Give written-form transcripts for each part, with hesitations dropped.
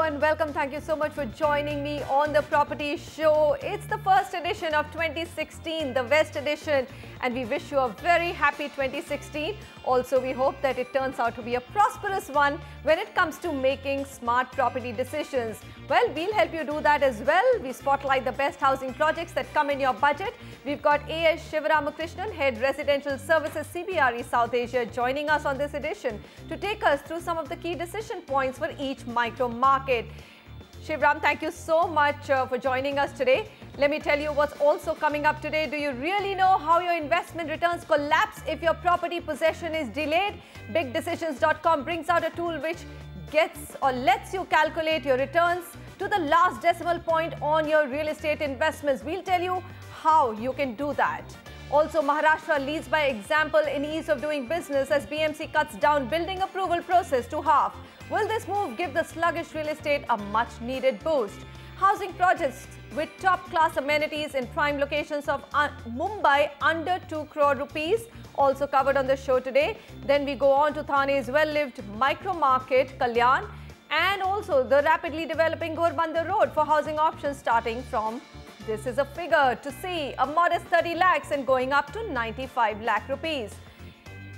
and welcome. Thank you so much for joining me on the Property Show. It's the first edition of 2016, the West edition, and we wish you a very happy 2016. Also, we hope that it turns out to be a prosperous one when it comes to making smart property decisions. Well, we'll help you do that as well. We spotlight the best housing projects that come in your budget. We've got A.S. Shivaramakrishnan, Head Residential Services CBRE South Asia, joining us on this edition to take us through some of the key decision points for each micro market. Shivram, thank you so much for joining us today. Let me tell you what's also coming up today. Do you really know how your investment returns collapse if your property possession is delayed? BigDecisions.com brings out a tool which gets or lets you calculate your returns to the last decimal point on your real estate investments. We'll tell you how you can do that. Also, Maharashtra leads by example in ease of doing business as BMC cuts down building approval process to half. Will this move give the sluggish real estate a much-needed boost? Housing projects with top-class amenities in prime locations of Mumbai under 2 crore rupees, also covered on the show today. Then we go on to Thane's well-lived micro-market, Kalyan, and also the rapidly developing Ghorbandar Road for housing options starting from, this is a figure to see, a modest 30 lakhs and going up to 95 lakh rupees.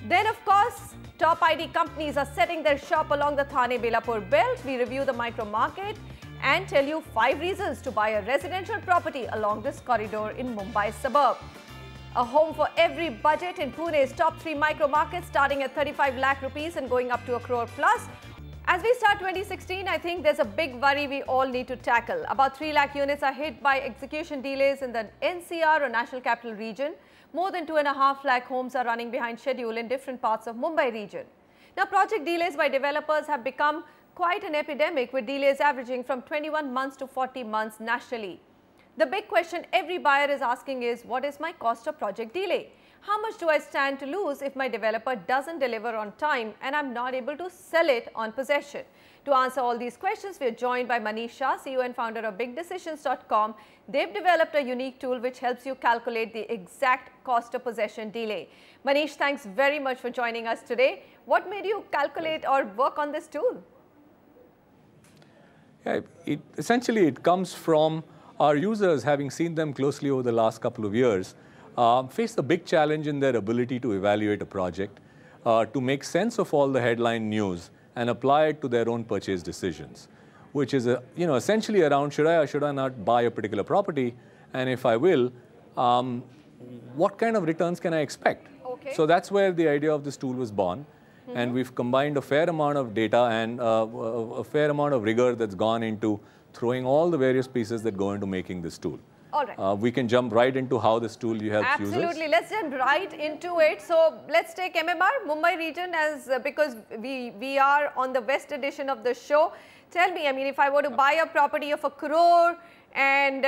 Then, of course, top ID companies are setting their shop along the Thane-Belapur belt. We review the micro market and tell you 5 reasons to buy a residential property along this corridor in Mumbai suburb. A home for every budget in Pune's top 3 micro markets starting at 35 lakh rupees and going up to a crore plus. As we start 2016, I think there's a big worry we all need to tackle. About 3 lakh units are hit by execution delays in the NCR or National Capital Region. More than 2.5 lakh homes are running behind schedule in different parts of Mumbai region. Now, project delays by developers have become quite an epidemic, with delays averaging from 21 months to 40 months nationally. The big question every buyer is asking is, what is my cost of project delay? How much do I stand to lose if my developer doesn't deliver on time and I'm not able to sell it on possession? To answer all these questions, we are joined by Manish Shah, CEO and founder of BigDecisions.com. They've developed a unique tool which helps you calculate the exact cost of possession delay. Manish, thanks very much for joining us today. What made you calculate or work on this tool? Yeah, essentially it comes from our users, having seen them closely over the last couple of years, face a big challenge in their ability to evaluate a project, to make sense of all the headline news and apply it to their own purchase decisions, which is essentially around, should I or should I not buy a particular property, and if I will, what kind of returns can I expect? Okay. So that's where the idea of this tool was born. And we've combined a fair amount of data and a fair amount of rigor that's gone into throwing all the various pieces that go into making this tool. All right. We can jump right into how this tool helps users. Absolutely. Let's jump right into it. So let's take MMR, Mumbai region, as because we are on the West edition of the show. Tell me, I mean, if I were to buy a property of 1 crore and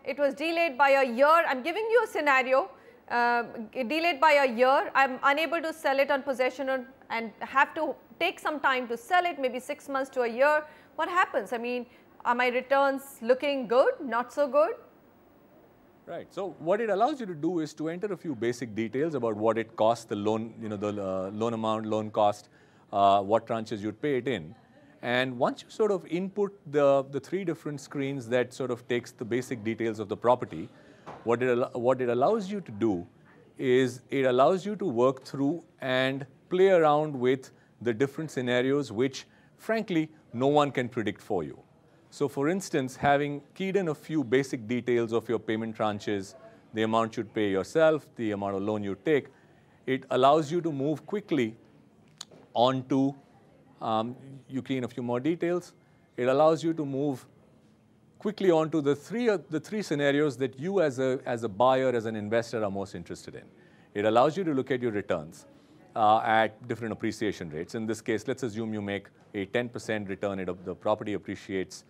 it was delayed by a year, I'm giving you a scenario. Delayed by a year, I'm unable to sell it on possession and have to take some time to sell it, maybe 6 months to a year. What happens? I mean, are my returns looking good, not so good? Right. So what it allows you to do is to enter a few basic details about what it costs, the loan, the loan amount, loan cost, what tranches you'd pay it in. And once you sort of input the 3 different screens that sort of takes the basic details of the property, what it allows you to do is it allows you to work through and play around with the different scenarios which, frankly, no one can predict for you. So, for instance, having keyed in a few basic details of your payment tranches, the amount you'd pay yourself, the amount of loan you take, it allows you to move quickly onto, you key in a few more details, it allows you to move quickly onto the three scenarios that you as a buyer, as an investor are most interested in. It allows you to look at your returns at different appreciation rates. In this case, let's assume you make a 10% return, the property appreciates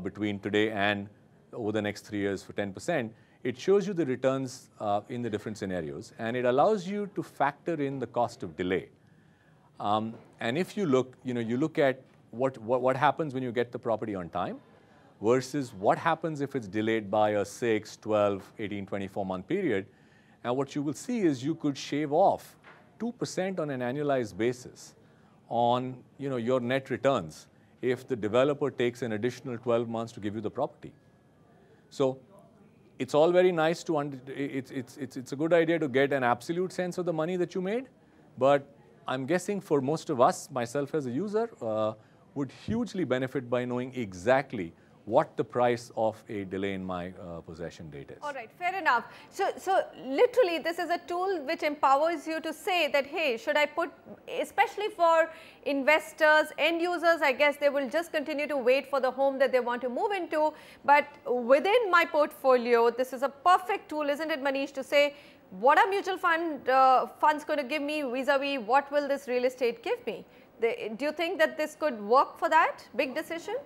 between today and over the next 3 years for 10%. It shows you the returns in the different scenarios, and it allows you to factor in the cost of delay. And if you look, you look at what happens when you get the property on time versus what happens if it's delayed by a 6, 12, 18, 24-month period. And what you will see is you could shave off 2% on an annualized basis on your net returns if the developer takes an additional 12 months to give you the property. So it's all very nice to, it's a good idea to get an absolute sense of the money that you made, but I'm guessing for most of us, myself as a user, would hugely benefit by knowing exactly what the price of a delay in my possession date is. All right, fair enough. So literally this is a tool which empowers you to say that, hey, should I put, especially for investors, end users, I guess they will just continue to wait for the home that they want to move into. But within my portfolio, this is a perfect tool, isn't it, Manish, to say, what are mutual funds going to give me vis-a-vis what will this real estate give me? Do you think that this could work for that big decision?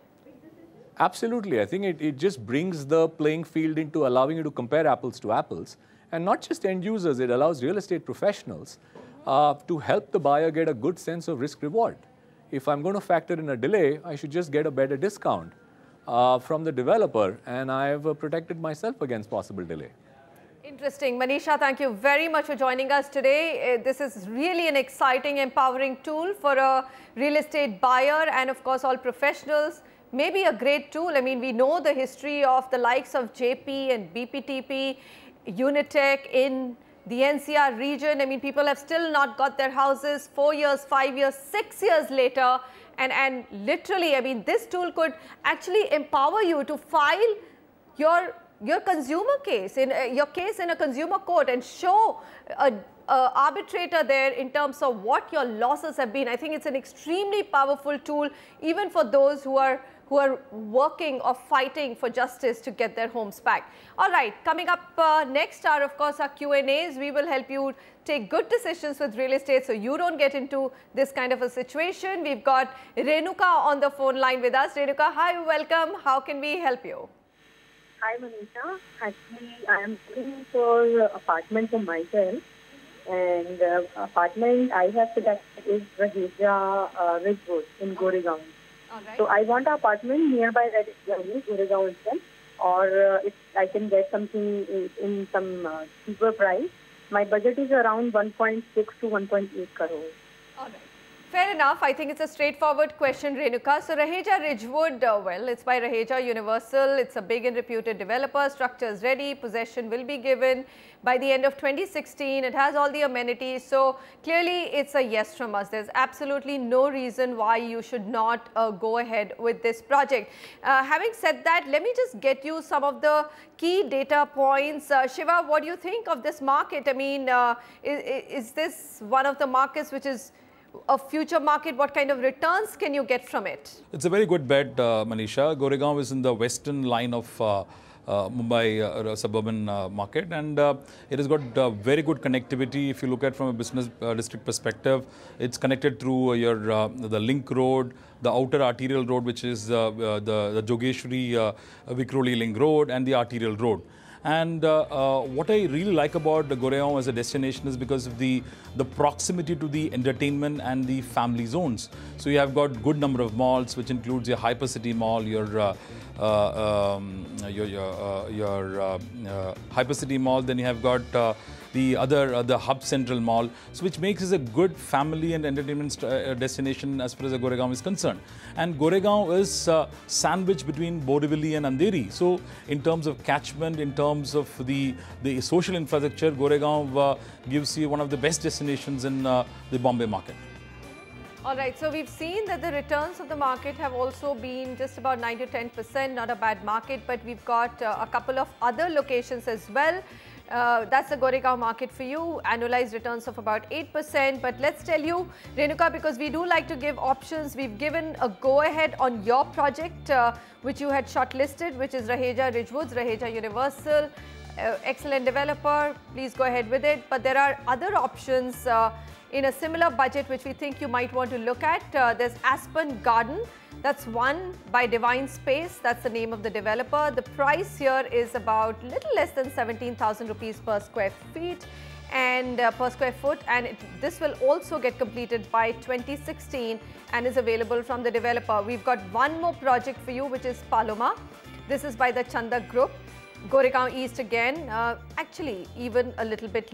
Absolutely. I think it just brings the playing field into allowing you to compare apples to apples. And not just end users, it allows real estate professionals to help the buyer get a good sense of risk reward. If I'm going to factor in a delay, I should just get a better discount from the developer, and I've protected myself against possible delay. Interesting. Manisha, thank you very much for joining us today. This is really an exciting, empowering tool for a real estate buyer and of course all professionals. Maybe a great tool. I mean, we know the history of the likes of JP and BPTP, Unitech in the NCR region. I mean, people have still not got their houses 4 years, 5 years, 6 years later. And literally, I mean, this tool could actually empower you to file your consumer case, your case in a consumer court and show a arbitrator there in terms of what your losses have been. I think it's an extremely powerful tool even for those who are working or fighting for justice to get their homes back. All right, coming up next are of course our Q&As. We will help you take good decisions with real estate so you don't get into this kind of a situation. We've got Renuka on the phone line with us. Renuka, hi, welcome. How can we help you? Hi Manisha, actually I am looking for apartment for myself, and apartment I have selected is Raheja Ridgewood in Goregaon. Right. So I want an apartment nearby Goregaon itself, or if I can get something in some cheaper price. My budget is around 1.6 to 1.8 crores. All right. Fair enough. I think it's a straightforward question, Renuka. So Raheja Ridgewood, well, it's by Raheja Universal. It's a big and reputed developer. Structure is ready. Possession will be given by the end of 2016. It has all the amenities. So clearly, it's a yes from us. There's absolutely no reason why you should not go ahead with this project. Having said that, let me just get you some of the key data points. Shiva, what do you think of this market? I mean, is this one of the markets which is a future market? What kind of returns can you get from it? It's a very good bet, Manisha. Goregaon is in the western line of Mumbai suburban market, and it has got very good connectivity. If you look at from a business district perspective, it's connected through the Link Road, the outer arterial road, which is the Jogeshwari Vikroli Link Road, and the arterial road. And what I really like about the Goregaon as a destination is because of the proximity to the entertainment and the family zones. So you have got good number of malls, which includes your Hypercity Mall, your Hypercity Mall. Then you have got the Hub Central Mall, so which makes it a good family and entertainment destination as far as the Goregaon is concerned. And Goregaon is sandwiched between Borivali and Andheri. So in terms of catchment, in terms of the social infrastructure, Goregaon gives you one of the best destinations in the Bombay market. All right, so we've seen that the returns of the market have also been just about 9 to 10%, not a bad market, but we've got a couple of other locations as well. That's the Goregaon market for you, annualized returns of about 8%. But let's tell you, Renuka, because we do like to give options, we've given a go-ahead on your project, which you had shortlisted, which is Raheja Ridgewoods, Raheja Universal. Excellent developer, please go ahead with it. But there are other options in a similar budget, which we think you might want to look at. There's Aspen Garden. That's one by Divine Space. That's the name of the developer. The price here is about little less than 17,000 rupees per square feet and per square foot. And this will also get completed by 2016 and is available from the developer. We've got one more project for you, which is Paloma. This is by the Chanda Group. Goregaon East again, actually even a little bit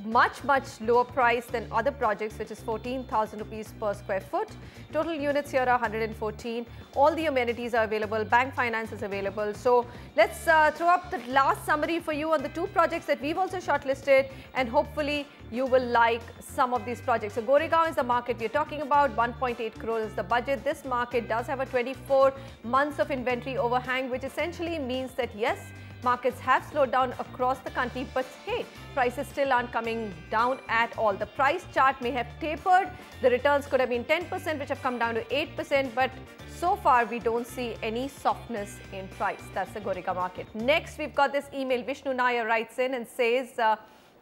much lower price than other projects, which is 14,000 rupees per square foot. Total units here are 114. All the amenities are available, bank finance is available. So let's throw up the last summary for you on the two projects that we've also shortlisted, and hopefully you will like some of these projects. So Goregaon is the market we're talking about. 1.8 crores is the budget. This market does have a 24 months of inventory overhang, which essentially means that yes, markets have slowed down across the country, but hey, prices still aren't coming down at all. The price chart may have tapered. The returns could have been 10%, which have come down to 8%, but so far we don't see any softness in price. That's the Goregaon market. Next, we've got this email. Vishnu Nair writes in and says,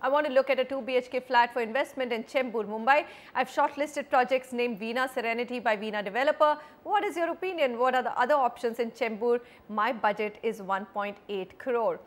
I want to look at a 2 BHK flat for investment in Chembur, Mumbai. I've shortlisted projects named Veena Serenity by Veena Developer. What is your opinion? What are the other options in Chembur? My budget is 1.8 crore.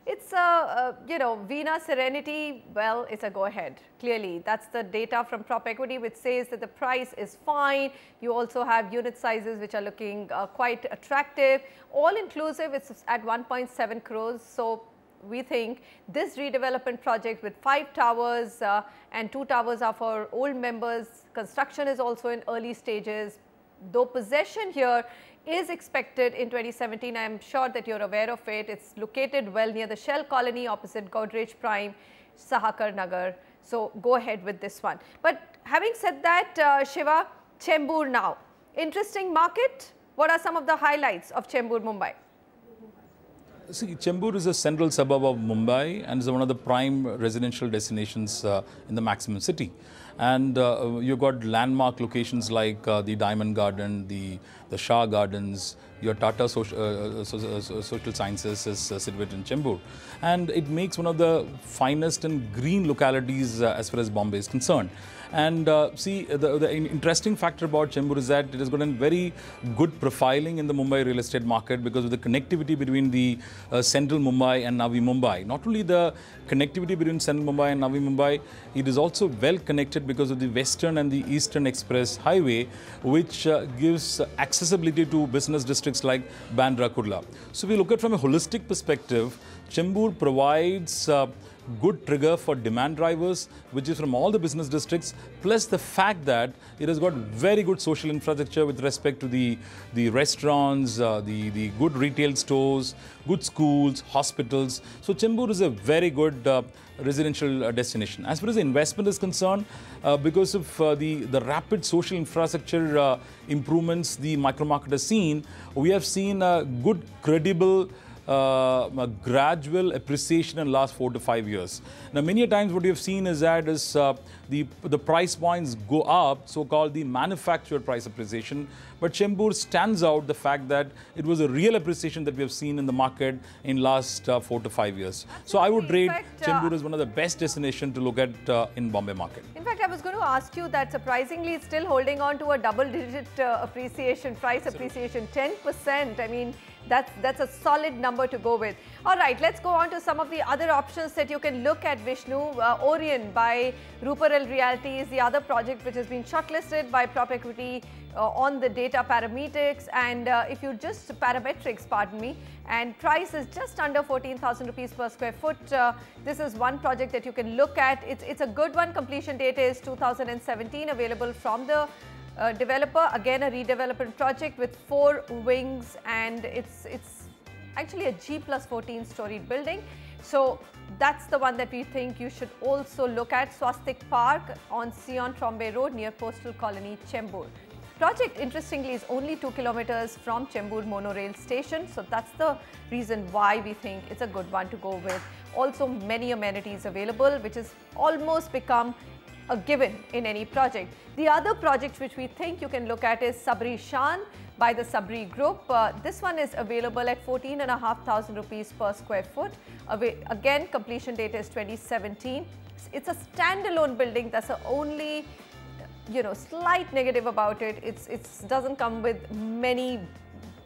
It's Veena Serenity, well, it's a go-ahead. Clearly, that's the data from Prop Equity, which says that the price is fine. You also have unit sizes which are looking quite attractive. All inclusive, it's at 1.7 crores. So we think this redevelopment project with 5 towers and 2 towers are for old members. Construction is also in early stages. Though possession here is expected in 2017, I am sure that you're aware of it. It's located well near the Shell Colony opposite Godrej Prime, Sahakar Nagar. So go ahead with this one. But having said that, Shiva, Chembur now. Interesting market. What are some of the highlights of Chembur, Mumbai? See, Chembur is a central suburb of Mumbai and is one of the prime residential destinations in the maximum city. And you've got landmark locations like the Diamond Garden, the Shah Gardens, your Tata Social Sciences is situated in Chembur. And it makes one of the finest and green localities as far as Bombay is concerned. And see, the interesting factor about Chembur is that it has got a very good profiling in the Mumbai real estate market because of the connectivity between the central Mumbai and Navi Mumbai. Not only the connectivity between central Mumbai and Navi Mumbai, it is also well connected because of the Western and the Eastern Express Highway, which gives accessibility to business districts like Bandra Kurla. So if we look at from a holistic perspective, Chembur provides good trigger for demand drivers, which is from all the business districts, plus the fact that it has got very good social infrastructure with respect to the restaurants, the good retail stores, good schools, hospitals. So Chembur is a very good residential destination. As far as the investment is concerned, because of the rapid social infrastructure improvements the micro market has seen, we have seen a good, credible a gradual appreciation in the last 4 to 5 years. Now, many times what we have seen is that the price points go up, so-called the manufactured price appreciation. But Chembur stands out the fact that it was a real appreciation that we have seen in the market in last 4 to 5 years. So I would rate Chembur as one of the best destinations to look at in Bombay market. In fact, I was going to ask you that surprisingly it's still holding on to a double-digit appreciation, price appreciation, 10%. I mean, that's a solid number to go with. All right, let's go on to some of the other options that you can look at, Vishnu. Orion by Ruparel Realty is the other project which has been shortlisted by Prop Equity on the data parametrics, and if you just parametrics, pardon me, and price is just under 14,000 rupees per square foot. This is one project that you can look at. It's a good one. Completion date is 2017, available from the developer. Again, a redevelopment project with 4 wings, and it's actually a G+14 storied building. So that's the one that we think you should also look at. Swastik Park on Sion Trombay Road near Postal Colony, Chembur. Project, interestingly, is only 2 kilometers from Chembur monorail station. So that's the reason why we think it's a good one to go with. Also, many amenities available, which has almost become a given in any project. The other project which we think you can look at is Sabri Shan by the Sabri Group. This one is available at 14,500 rupees per square foot. Again, completion date is 2017. It's a standalone building. That's the only slight negative about it. It doesn't come with many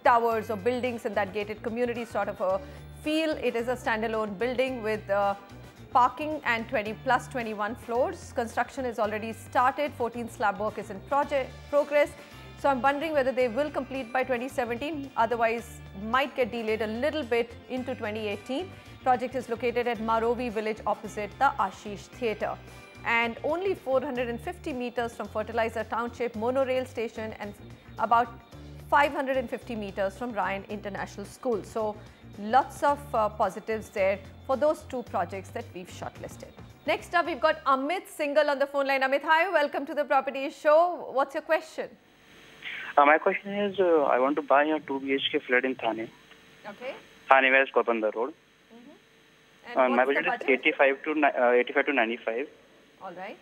towers or buildings in that gated community sort of a feel. It is a standalone building with parking and 21 floors. Construction is already started. 14 slab work is in progress. So I'm wondering whether they will complete by 2017, otherwise might get delayed a little bit into 2018. Project is located at Marovi village opposite the Ashish Theatre, and only 450 meters from Fertilizer Township monorail station and about 550 meters from Ryan International School. So lots of positives there for those two projects that we've shortlisted. Next up, we've got Amit Singhal on the phone line. Amit, hi, welcome to the Property Show. What's your question? My question is, I want to buy a 2 BHK flat in Thane. Okay. Thane West, Gopanda Road. And my budget is 85 to 95. All right.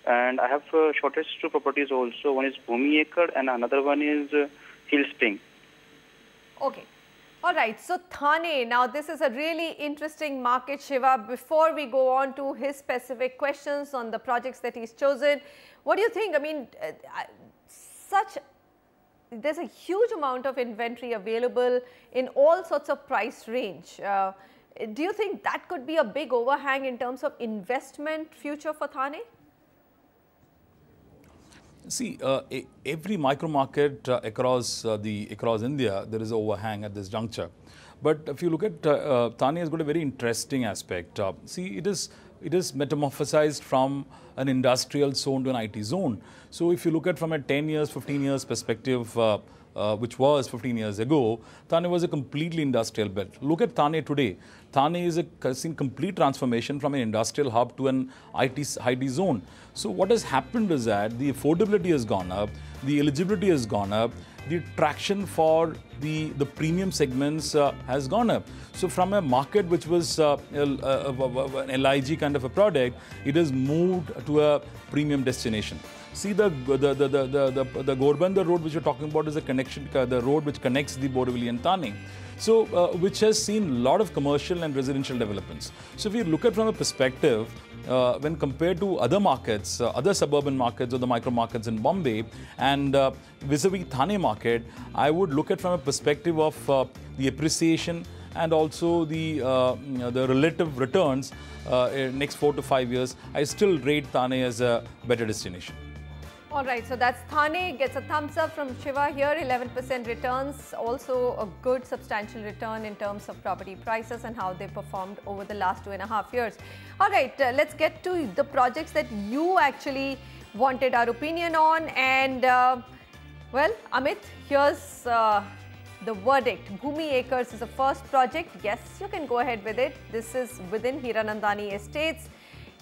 And I have shortest two properties also. One is Bhumi Acre and another one is Hill Spring. Okay. All right. So Thane, now this is a really interesting market, Shiva. Before we go on to his specific questions on the projects that he's chosen, what do you think? I mean, there's a huge amount of inventory available in all sorts of price range. Do you think that could be a big overhang in terms of investment future for Thane? See, every micro market across India, there is overhang at this juncture. But if you look at Thane, has got a very interesting aspect. See, it is metamorphosized from an industrial zone to an IT zone. So if you look at from a 10 years, 15 years perspective, which was 15 years ago, Thane was a completely industrial belt. Look at Thane today. Thane is seen complete transformation from an industrial hub to an IT zone. So what has happened is that the affordability has gone up, the eligibility has gone up, the traction for the premium segments has gone up. So from a market which was an LIG kind of a product, it has moved to a premium destination. See, the Ghorbandar road which you're talking about is a connection, the road which connects the Borivali and Thane. So, which has seen a lot of commercial and residential developments. So, if you look at from a perspective, when compared to other markets, other suburban markets or the micro markets in Bombay and vis-a-vis Thane market, I would look at from a perspective of the appreciation and also the relative returns next 4 to 5 years. I still rate Thane as a better destination. All right, so that's Thane, gets a thumbs up from Shiva here, 11% returns, also a good substantial return in terms of property prices and how they performed over the last 2.5 years. All right, let's get to the projects that you actually wanted our opinion on. And well, Amit, here's the verdict. Bhumi Acres is the first project. Yes, you can go ahead with it. This is within Hiranandani Estates.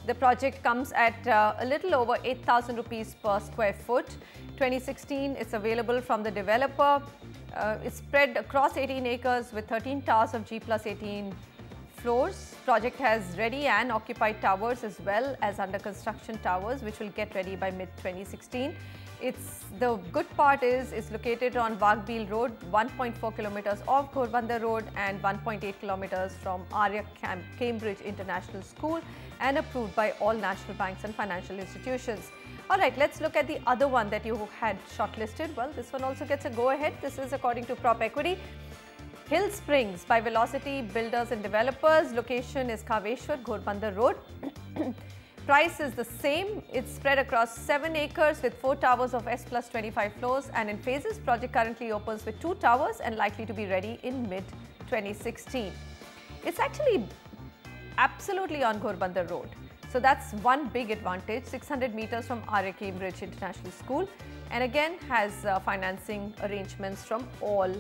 The project comes at a little over 8,000 rupees per square foot. 2016, it's available from the developer. It's spread across 18 acres with 13 towers of G+18 floors. Project has ready and occupied towers as well as under construction towers, which will get ready by mid-2016. The good part is it's located on Waghbeel Road, 1.4 kilometers off Ghorbandar Road and 1.8 kilometers from Arya Cambridge International School, and approved by all national banks and financial institutions. All right, let's look at the other one that you had shortlisted. Well, this one also gets a go-ahead. This is according to Prop Equity. Hill Springs by Velocity Builders and Developers. Location is Kaveshwar, Ghorbandar Road. Price is the same. It's spread across 7 acres with 4 towers of S+25 floors and in phases. Project currently opens with 2 towers and likely to be ready in mid-2016. It's actually absolutely on Ghorbandar Road. So that's one big advantage, 600 meters from Arya Cambridge International School, and again has financing arrangements from all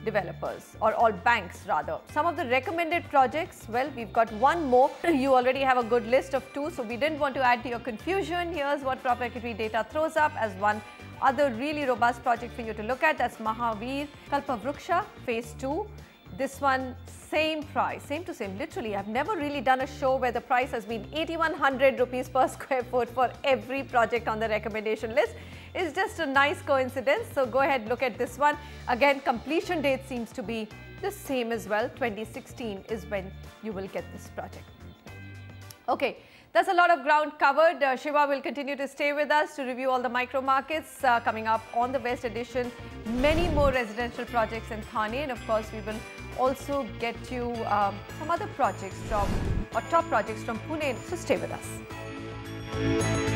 developers or all banks rather. Some of the recommended projects, well, we've got one more. You already have a good list of 2, so we didn't want to add to your confusion. Here's what Prop Equity data throws up as one other really robust project for you to look at. That's Mahavir Kalpavruksha Phase 2. This one, same price, same to same, literally. I've never really done a show where the price has been 8,100 rupees per square foot for every project on the recommendation list. It's just a nice coincidence. So go ahead, look at this one. Again, completion date seems to be the same as well. 2016 is when you will get this project. Okay. That's a lot of ground covered. Shiva will continue to stay with us to review all the micro markets coming up on the West Edition. Many more residential projects in Thane, and of course we will also get you some other projects from, or top projects from Pune. So stay with us.